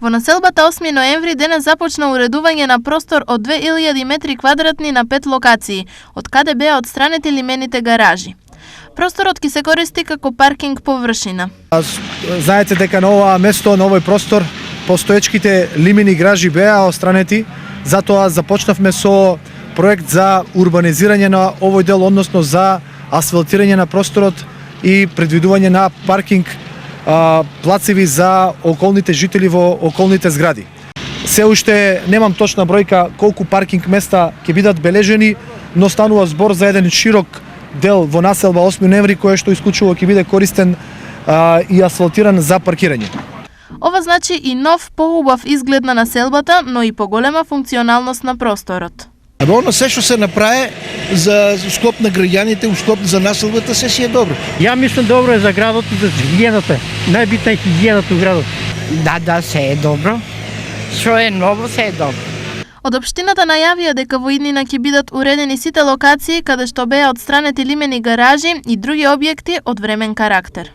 Во населбата 8 ноември денес започна уредување на простор од 2000 метри квадратни на 5 локации, од каде беа отстранети лимените гаражи. Просторот ќе се користи како паркинг површина. Знаете дека на ова место, на овој простор, постоечките лимени гаражи беа отстранети, затоа започнавме со проект за урбанизирање на овој дел, односно за асфалтирање на просторот и предвидување на паркинг плацеви за околните жители во околните згради. Се уште немам точна бројка колку паркинг места ќе бидат бележени, но станува збор за еден широк дел во населба 8 ноември кој што исклучува ќе биде користен и асфалтиран за паркирање. Ова значи и нов, поубав изглед на населбата, но и поголема функционалност на просторот. Оно се што се направи за склоп на граѓаните, склоп за населбата, се си е добро. Ја мислам добро е за градот и за хигиената. Најбитна е хигиената во градот. Да, се е добро. Што е ново, се е добро. Од општината најавија дека во иднина ќе бидат уредени сите локации каде што беа отстранети лимени гаражи и други објекти од времен карактер.